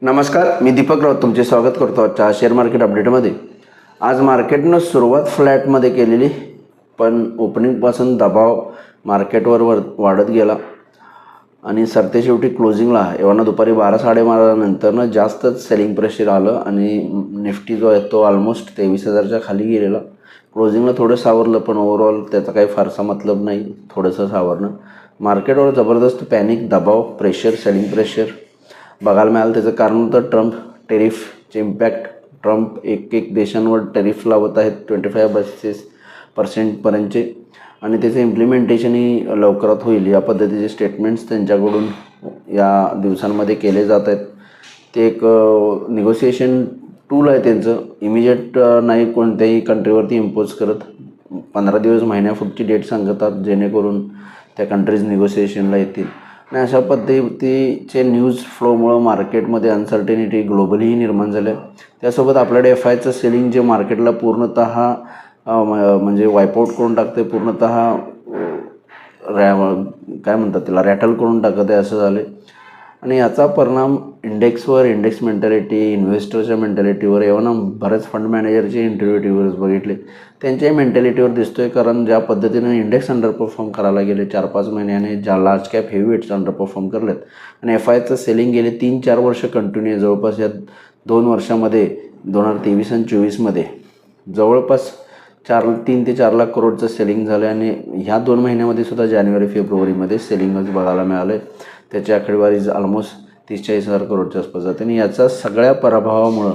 नमस्कार, मी दीपक राऊत तुमचे स्वागत करतो आजच्या शेअर मार्केट अपडेटमध्ये. आज मार्केटनं सुरुवात फ्लॅटमध्ये केलेली, पण ओपनिंगपासून दबाव मार्केटवर वाढत गेला आणि सरतेशेवटी क्लोजिंगला एव्हा दुपारी 12-12:30 नंतरनं जास्तच सेलिंग प्रेशर आलं आणि निफ्टी जो आहे तो ऑलमोस्ट 23,000च्या खाली गेलेला. क्लोजिंगला थोडं सावरलं, पण ओव्हरऑल त्याचा काही फारसा मतलब नाही. थोडंसं सावरणं मार्केटवर जबरदस्त पॅनिक, दबाव, प्रेशर, सेलिंग प्रेशर बघायला मिळालं. त्याचं कारण होतं ट्रम्प टेरिफचे इम्पॅक्ट. ट्रम्प एक देशांवर टेरिफ लावत आहेत 25% आणि त्याचं इम्प्लिमेंटेशनही लवकरात होईल या पद्धतीचे स्टेटमेंट्स त्यांच्याकडून या दिवसांमध्ये केले जात आहेत. ते एक निगोसिएशन टूल आहे त्यांचं. इमिजिएट नाही कोणत्याही कंट्रीवरती इम्पोज करत, 15 दिवस महिन्यापुढची डेट सांगतात जेणेकरून त्या कंट्रीज निगोसिएशनला येतील. आणि अशा पद्धतीचे न्यूज फ्लोमुळं मार्केटमध्ये अनसर्टेनिटी ग्लोबलीही निर्माण झालं आहे. त्यासोबत आपल्याकडे FIचं सेलिंग जे मार्केटला पूर्णतः म्हणजे वाईपआउट करून टाकते, पूर्णतः काय म्हणतात त्याला, रॅटल करून टाकत आहे असं झालं. आणि याचा परिणाम इंडेक्सवर, इंडेक्स मेंटॅलिटी, इन्व्हेस्टरच्या मेंटॅलिटीवर, एव्हा बरेच फंड मॅनेजरचे इंटरव्ह्यूज बघितले त्यांच्याही मेंटॅलिटीवर दिसतो आहे. कारण ज्या पद्धतीनं इंडेक्स अंडर परफॉर्म करायला गेले 4-5 महिन्याने, ज्या लार्ज कॅप हेवीवेट्स अंडर परफॉर्म करलेत आणि FIचं सेलिंग गेले 3-4 वर्ष कंटिन्यू, जवळपास या 2 वर्षामध्ये 2023 आणि 2024मध्ये जवळपास 3 ते 4 लाख करोडचं सेलिंग झालं. आणि ह्या 2 महिन्यामध्ये सुद्धा जानेवारी-फेब्रुवारीमध्ये सेलिंगच बघायला मिळालं. त्याची आकडेवारी ऑलमोस्ट 30-40 हजार करोडच्या आसपास जाते. आणि याचा सगळ्या प्रभावामुळं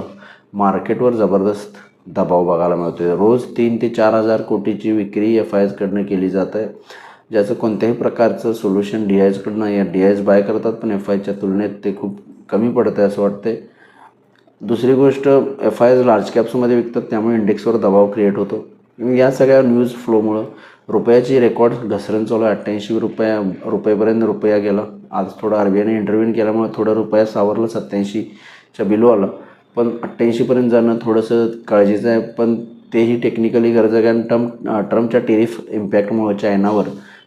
मार्केटवर जबरदस्त दबाव बघायला मिळतो आहे. रोज 3 ते 4 हजार कोटीची विक्री FIsकडनं केली जात आहे, ज्याचं कोणत्याही प्रकारचं सोल्युशन DIsकडनं या DIs बाय करतात, पण FIच्या तुलनेत ते खूप कमी पडतं आहे असं वाटते. दुसरी गोष्ट, FIs लार्ज कॅप्समध्ये विकतात, त्यामुळे इंडेक्सवर दबाव क्रिएट होतो. या सगळ्या न्यूज फ्लोमुळं रुपयाची रेकॉर्ड घसरण चालू आहे. 88 रुपयेपर्यंत रुपया गेला. आज थोडं RBIने इंटरव्ह्यून केल्यामुळे थोडं रुपया सावरलं, 87च्या बिलो आलं. पण 88पर्यंत जाणं थोडंसं काळजीचं आहे. पण तेही टेक्निकली गरज आहे, कारण ट्रम्पच्या टेरिफ इम्पॅक्टमुळं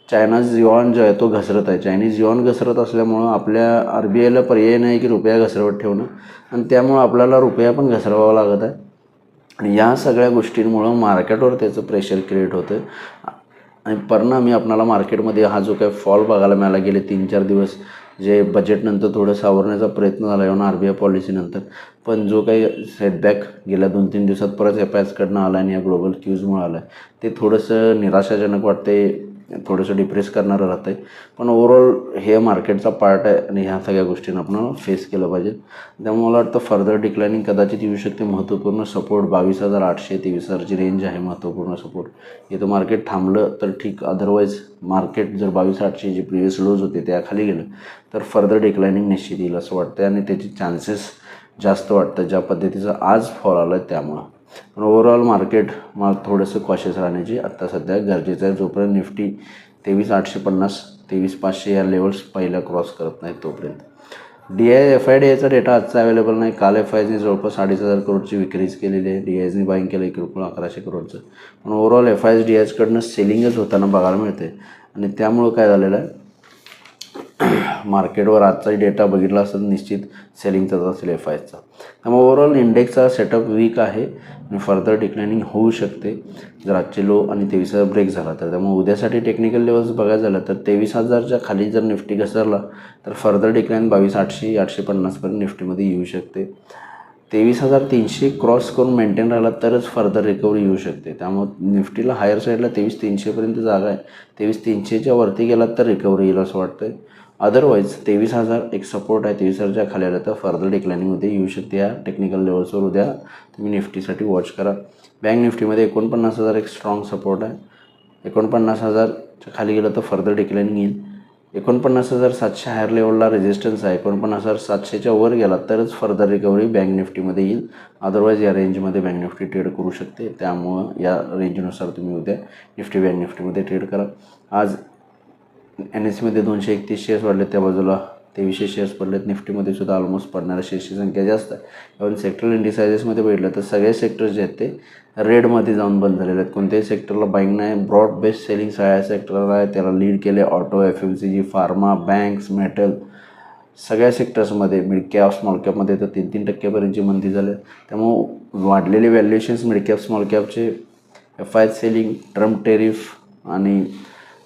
चायनाज युआन जो आहे तो घसरत आहे. चायनीज युआन घसरत असल्यामुळं आपल्या RBIला पर्याय नाही की रुपया घसरवत ठेवणं, आणि त्यामुळं आपल्याला रुपया पण घसरवावा लागत आहे. आणि या सगळ्या गोष्टींमुळं मार्केटवर त्याचं प्रेशर क्रिएट होतं. आणि परिणामी आपल्याला मार्केटमध्ये हा जो काही फॉल बघायला मिळाला गेले 3-4 दिवस, जे बजेटनंतर थोडं सावरण्याचा प्रयत्न झाला येऊन RBI पॉलिसीनंतर, पण जो काही सेटबॅक गेल्या 2-3 दिवसात परत FIsकडनं आला आणि या ग्लोबल क्यूजमुळे आला आहे, ते थोडंसं निराशाजनक वाटते, थोडंसं डिप्रेस करणारं राहतं आहे. पण ओव्हरऑल हे मार्केटचा पार्ट आहे आणि ह्या सगळ्या गोष्टींना आपण फेस केलं पाहिजे. त्यामुळे मला वाटतं फर्दर डिक्लायनिंग कदाचित येऊ शकते. महत्त्वपूर्ण सपोर्ट 22,800 ते 23,000ची रेंज आहे महत्त्वपूर्ण सपोर्ट. इथं मार्केट थांबलं तर ठीक, अदरवाईज मार्केट जर 22,800 जे प्रिव्हियस लोज होते त्याखाली गेलं तर फर्दर डिक्लायनिंग निश्चित येईल असं वाटतं आणि त्याची चान्सेस जास्त वाटतं ज्या पद्धतीचं आज फॉल आलं आहे त्यामुळं. पण ओव्हरऑल मार्केट मग थोडंसं कॉशियस राहण्याची आत्ता सध्या गरजेचं आहे. जोपर्यंत निफ्टी 23,850, 23,500 या लेवल्स पहिल्या क्रॉस करत नाहीत तोपर्यंत. FIDIचा डेटा आजचा अवेलेबल नाही. काल FIsने जवळपास 2,500 करोडची विक्रीज केलेली आहे. DIsने बाईंग केलं 1,1100 करोडचं. पण ओव्हरऑल FIs DIsकडनं सेलिंगच होताना बघायला मिळते. आणि त्यामुळं काय झालेलं आहे, मार्केटवर आजचा डेटा बघितला असता निश्चित सेलिंगचाच असेल FIsचा. त्यामुळे ओव्हरऑल इंडेक्सचा सेटअप वीक आहे आणि फर्दर डिक्लायनिंग होऊ शकते जर आजचे लो आणि 23,000 ब्रेक झाला तर. त्यामुळे उद्यासाठी टेक्निकल लेवल्स बघायला झालं तर 23,000च्या खाली जर निफ्टी घसरला तर फर्दर डिक्लाईन 22,800, 850पर्यंत निफ्टीमध्ये येऊ शकते. 23,300 क्रॉस करून मेंटेन राहिला तरच फर्दर रिकव्हरी येऊ शकते. त्यामुळे निफ्टीला हायर साईडला 23,300पर्यंत जागा आहे. 23,300च्या वरती गेला तर रिकव्हरी येईल असं वाटतं. अदरवाईज 23,000 एक सपोर्ट आहे. 23,000च्या खाली आलं तर फर्दर डिक्लायनिंगमध्ये येऊ शकते. या टेक्निकल लेवल्सवर उद्या तुम्ही निफ्टीसाठी वॉच करा. बँक निफ्टीमध्ये 49,000 एक स्ट्रॉंग सपोर्ट आहे. 49,000च्या खाली गेलं तर फर्दर डिक्लायनिंग येईल. 49,700 हायर लेवलला रेजिस्टन्स आहे. 49,700च्या वर गेला तरच फर्दर रिकव्हरी बँक निफ्टीमध्ये येईल. अदरवाईज या रेंजमध्ये बँक निफ्टी ट्रेड करू शकते. त्यामुळं या रेंजनुसार तुम्ही उद्या निफ्टी बँक निफ्टीमध्ये ट्रेड करा. आज NSEमध्ये 231 शेअर्स वाढलेत, त्या बाजूला 2300 शेअर्स पडलेत. निफ्टीमध्ये सुद्धा ऑलमोस्ट पडणाऱ्या शेअर्सची संख्या जास्त आहे. इव्हन सेक्टरल इंडिसायजेसमध्ये बघितलं तर सगळे सेक्टर्स जे आहेत ते रेडमध्ये जाऊन बंद झालेले आहेत. कोणत्याही सेक्टरला बाईंग नाही. ब्रॉड बेस्ड सेलिंग सगळ्या सेक्टरला आहे. त्याला लीड केले auto, FMCG, pharma, banks, metal सगळ्या सेक्टर्समध्ये मिड कॅप स्मॉल कॅपमध्ये तर 3-3% मंदी झाले. त्यामुळं वाढलेले व्हॅल्युएशन्स मिड कॅप स्मॉल कॅपचे FI सेलिंग, ट्रम्प टेरिफ आणि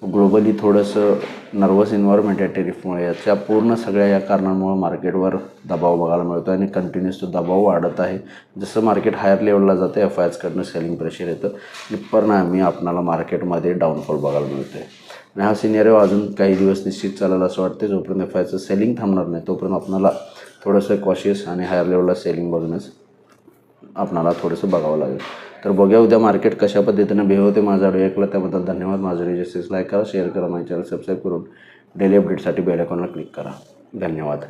ग्लोबली थोडंसं नर्वस इन्व्हायरमेंट आहे टेरिफमुळे, याच्या पूर्ण सगळ्या या कारणांमुळे मार्केटवर दबाव बघायला मिळतो आणि कंटिन्युअस तो दबाव वाढत आहे. जसं मार्केट हायर लेवलला जातं FIsकडनं सेलिंग प्रेशर येतं आणि परिणामी आपणाला मार्केटमध्ये डाऊनफॉल बघायला मिळतो आहे. आणि हा सिनेरिओ अजून काही दिवस निश्चित चालेल असं वाटते. जोपर्यंत FIचं सेलिंग थांबणार नाही तोपर्यंत आपणाला थोडंसं कॉशियस आणि हायर लेवलला सेलिंग बघण्यास आपणाला थोडंसं बघावं लागेल. तर बघूया उद्या मार्केट कशा पद्धतीनं बिहेव होते. माझा व्हिडिओ ऐकला त्याबद्दल धन्यवाद. माझं व्हिडिओ लाईक करा, शेअर करा, माझ्या चॅनल सबस्क्राईब करून डेली अपडेटसाठी बेल आयकॉनला क्लिक करा. धन्यवाद.